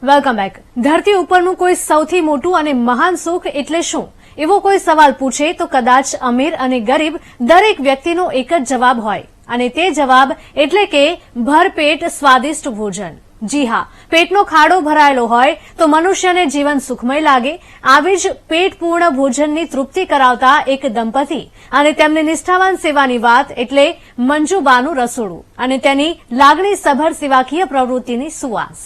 Welcome back. ધરતી ઉપરનું કોઈ સૌથી મોટું અને મહાન સુખ એટલે શું? એવો કોઈ સવાલ પૂછે તો કદાચ અમીર અને ગરીબ દરેક વ્યક્તિનો એક જ જવાબ હોય, અને તે જવાબ એટલે કે ભરપેટ સ્વાદિષ્ટ ભોજન. જી હા, પેટનો ખાડો ભરાયેલો હોય તો મનુષ્યને જીવન સુખમય લાગે. આવી જ પેટપૂર્ણ ભોજનની તૃપ્તિ કરાવતા એક દંપતી અને તેમની નિષ્ઠાવાન સેવાની વાત એટલે મંજુબાનું રસોડું અને તેની લાગણીસભર સેવાકીય પ્રવૃત્તિની સુવાસ.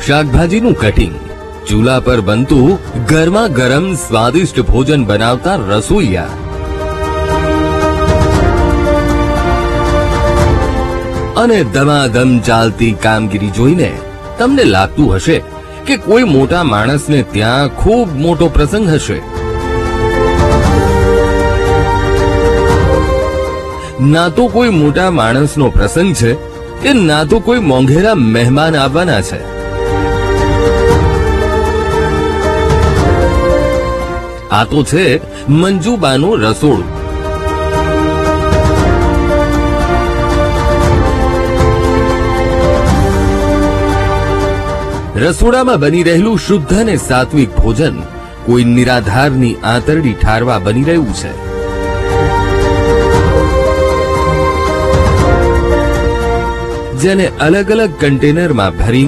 શાકભાજીનું કટિંગ, ચૂલા પર બનતું ગરમા ગરમ સ્વાદિષ્ટ ભોજન બનાવતા રસોઈયા, અને દમાદમ ચાલતી કામગીરી જોઈને તમને લાગતું હશે કે કોઈ મોટા માણસને ત્યાં ખૂબ મોટો પ્રસંગ હશે. ના તો કોઈ મોટા માણસનો પ્રસંગ છે કે ના તો કોઈ મોંઘેરા મહેમાન આવવાના છે. આ તો છે મંજુબાનું રસોડું. રસોડામાં બની રહેલું શુદ્ધ અને સાત્વિક ભોજન કોઈ નિરાધારની આંતરડી ઠારવા બની રહ્યું છે. જેને અલગ અલગ કન્ટેનરમાં ભરી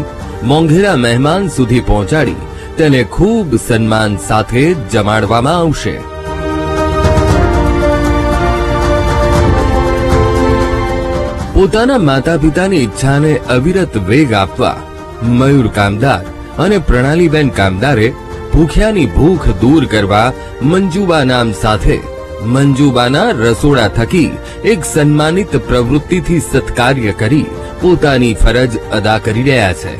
મોંઘેરા મહેમાન સુધી પહોંચાડી તેને ખૂબ સન્માન સાથે જમાડવામાં આવશે. પોતાના માતા પિતાની ઈચ્છાને અવિરત વેગ આપવા મયુર કામદાર અને પ્રણાલીબેન કામદારે ભૂખ્યાની ભૂખ દૂર કરવા મંજુબા નામ સાથે મંજુબાના રસોડા થકી એક સન્માનિત પ્રવૃત્તિથી સત્કાર્ય કરી પોતાની ફરજ અદા કરી રહ્યા છે.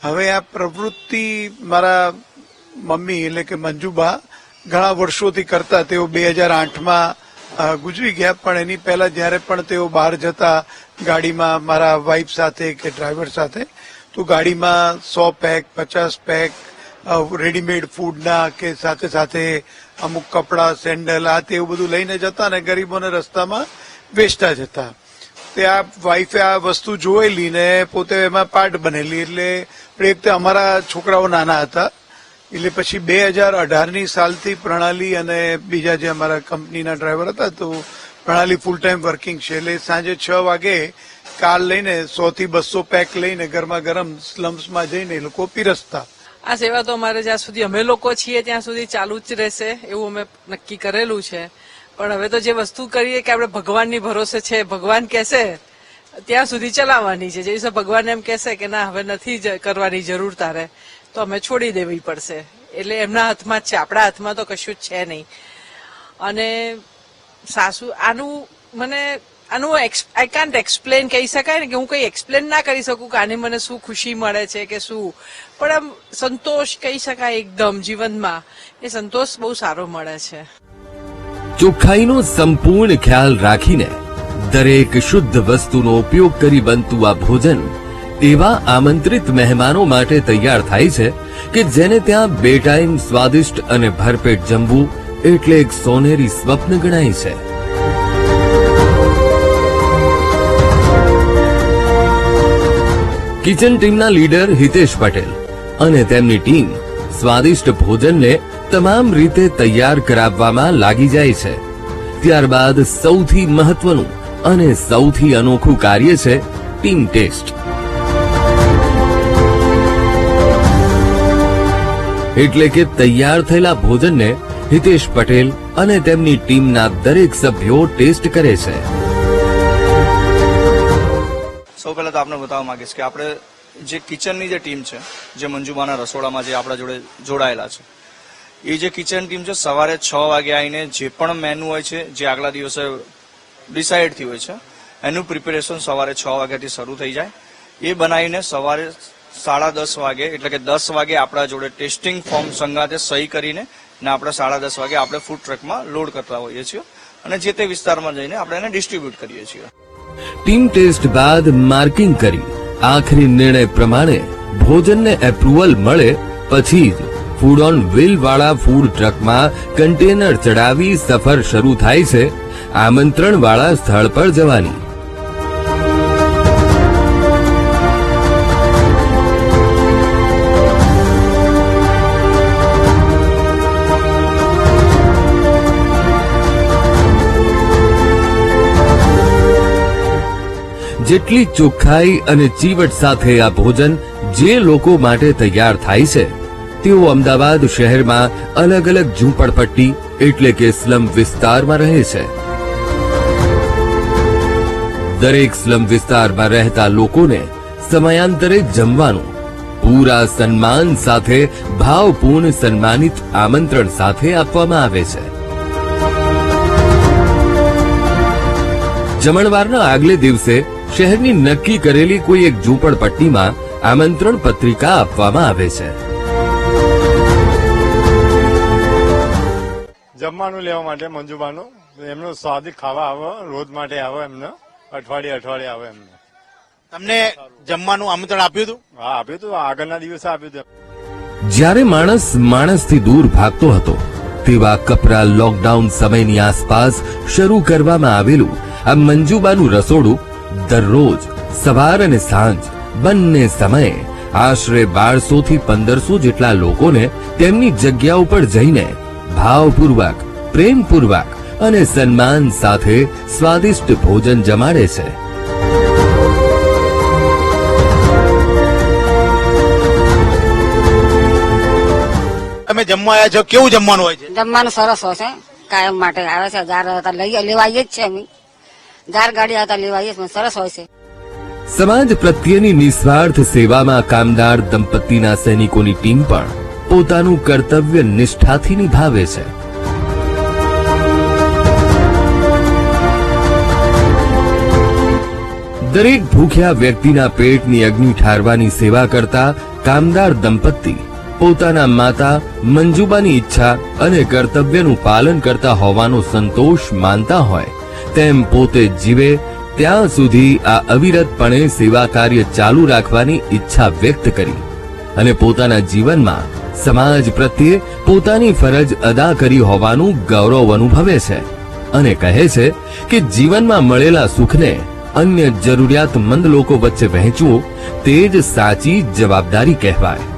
હવે આ પ્રવૃત્તિ મારા મમ્મી એટલે કે મંજુબા ઘણા વર્ષોથી કરતા. તેઓ 2008માં ગુજરી ગયા, પણ એની પહેલા જયારે પણ તેઓ બહાર જતા ગાડીમાં મારા વાઇફ સાથે કે ડ્રાઈવર સાથે, તો ગાડીમાં 100 પેક 50 પેક રેડીમેડ ફૂડના કે સાથે સાથે અમુક કપડા સેન્ડલ આ તે એવું બધું લઈને જતા અને ગરીબોને રસ્તામાં વેચતા જતા. તે આ વાઇફે આ વસ્તુ જોયેલી ને પોતે એમાં પાર્ટ બનેલી. એટલે એક અમારા છોકરાઓ નાના હતા એટલે પછી 2018ની સાલથી પ્રણાલી અને બીજા જે અમારા કંપનીના ડ્રાઈવર હતા તો પ્રણાલી ફૂલ ટાઈમ વર્કિંગ છે. એટલે સાંજે 6 વાગે કાર લઈને 100 થી 200 પેક લઈને ગરમા ગરમ સ્લમ્સમાં જઈને એ લોકો પીરસતા. આ સેવા તો અમારે જ્યાં સુધી અમે લોકો છીએ ત્યાં સુધી ચાલુ જ રહેશે એવું અમે નક્કી કરેલું છે. પણ હવે તો જે વસ્તુ કરીએ કે આપણે ભગવાનની ભરોસે છે, ભગવાન કહેશે ત્યાં સુધી ચલાવવાની છે. જે દિવસે ભગવાન એમ કહેશે કે ના હવે નથી કરવાની જરૂર તારે, તો અમે છોડી દેવી પડશે. એટલે એમના હાથમાં જ છે, આપણા હાથમાં તો કશું જ છે નહીં. અને સાસુ આનું આઈ કાન્ટ એક્સપ્લેન કહી શકાય ને કે હું કઈ એક્સપ્લેન ના કરી શકું કે આની મને શું ખુશી મળે છે કે શું, પણ આમ સંતોષ કહી શકાય એકદમ જીવનમાં. એ સંતોષ બહુ સારો મળે છે. ચોખ્ખાઈનો સંપૂર્ણ ખ્યાલ રાખીને દરેક શુદ્ધ વસ્તુનો ઉપયોગ કરી બનતું આ ભોજન એવા આમંત્રિત મહેમાનો માટે તૈયાર થાય છે કે જેને ત્યાં બે ટાઈમ સ્વાદિષ્ટ અને ભરપેટ જમવું એટલે એક સોનેરી સ્વપ્ન ગણાય છે. કિચન ટીમના લીડર હિતેશ પટેલ અને તેમની ટીમ સ્વાદિષ્ટ ભોજનને તમામ રીતે તૈયાર કરાવવામાં લાગી જાય છે. ત્યારબાદ સૌથી મહત્વનું અને સૌથી અનોખું કાર્ય છે ટીમ ટેસ્ટ. એટલે કે તૈયાર થયેલા ભોજનને હિતેશ પટેલ અને તેમની ટીમના દરેક સભ્યો ટેસ્ટ કરે છે. સૌ પહેલા તો આપને બતાવવા માંગીશ કે આપણે જે કિચનની જે ટીમ છે, જે મંજુબાના રસોડામાં જે આપણા જોડે જોડાયેલા છે, એ જે કિચન ટીમ છે સવારે 6 વાગે આવીને જે પણ મેનુ હોય છે જે આગલા દિવસે ડિસાઇડ થયું હોય છે એનું પ્રિપેરેશન સવારે 6 વાગ્યાથી શરૂ થઈ જાય. એ બનાવીને સવારે 10:30 વાગે એટલે કે 10 વાગે આપણા જોડે ટેસ્ટિંગ ફોર્મ સંગાથે સહી કરીને ને આપણે 10:30 વાગે આપણે ફૂડ ટ્રકમાં લોડ કરતા હોઈએ છીએ અને જે તે વિસ્તારમાં જઈને આપણે એને ડિસ્ટ્રીબ્યુટ કરીએ છીએ. ટીમ ટેસ્ટ બાદ માર્કિંગ કરી આખરી નિર્ણય પ્રમાણે ભોજનને એપ્રુવલ મળે પછી જ ફૂડ ઓન વ્હીલ વાળા ફૂડ ટ્રકમાં કન્ટેનર ચડાવી સફર શરૂ થાય છે આમંત્રણ વાળા સ્થળ પર જવાની. જેટલી ચોખ્ખાઈ અને ચીવટ સાથે આ ભોજન જે લોકો માટે તૈયાર થાય છે તેઓ અમદાવાદ શહેરમાં અલગ અલગ ઝૂંપડપટ્ટી એટલે કે સ્લમ વિસ્તારમાં રહે છે. દરેક સ્લમ વિસ્તારમાં રહેતા લોકોને સમયાંતરે જમવાનું પૂરા સન્માન સાથે ભાવપૂર્ણ સન્માનિત આમંત્રણ સાથે આપવામાં આવે છે. જમણવારના આગલે દિવસે શહેરની નક્કી કરેલી કોઈ એક ઝૂંપડપટ્ટીમાં આમંત્રણ પત્રિકા આપવામાં આવે છે. જમવાનું લેવા માટે મંજુબાનું એમનું સ્વાદિક ખાવા આવે રોજ માટે આવે એમને અઠવાડિયે આવે એમને. તમને જમવાનું આમંત્રણ આપ્યું હતું? હા આપ્યું હતું, આગળના દિવસે આપ્યું હતું. જ્યારે માણસ માણસથી દૂર ભાગતો હતો તેવા કપરા લોકડાઉન સમયની આસપાસ શરૂ કરવામાં આવેલું આ મંજુબાનું રસોડું દરરોજ સવાર અને સાંજ બંને સમયે આશરે 1200 થી 1500 જેટલા લોકોને તેમની જગ્યા ઉપર જઈને ભાવપૂર્વક, પ્રેમપૂર્વક અને સન્માન સાથે સ્વાદિષ્ટ ભોજન જમાડે છે. તમે જમવા આવ્યા છો, કેવું જમવાનું હોય છે? જમવાનું સરસ હોય છે, કાયમ માટે આવે છે. જાર હતા લેવાઈએ જ છે, અમે જાર ગાડી હતા લેવાઈએ જ, સરસ હોય છે. સમાજ પ્રત્યેની નિસ્વાર્થ સેવામાં કામદાર દંપતીના સૈનિકોની ટીમ પણ પોતાનું કર્તવ્ય નિષ્ઠાથી નિભાવે છે. દરેક ભૂખ્યા વ્યક્તિના પેટની અગ્નિ ઠારવાની સેવા કરતા કામદાર દંપતી પોતાના માતા મંજુબાની ઈચ્છા અને કર્તવ્યનું પાલન કરતા હોવાનો સંતોષ માનતા હોય તેમ પોતે જીવે ત્યાં સુધી આ અવિરતપણે સેવા કાર્ય ચાલુ રાખવાની ઈચ્છા વ્યક્ત કરી અને પોતાના જીવનમાં સમાજ પ્રત્યે પોતાની ફરજ અદા કરી હોવાનું ગૌરવ અનુભવે છે અને કહે છે કે જીવનમાં મળેલા સુખને અન્ય જરૂરિયાતમંદ લોકો વચ્ચે વહેંચવું તે જ સાચી જવાબદારી કહેવાય.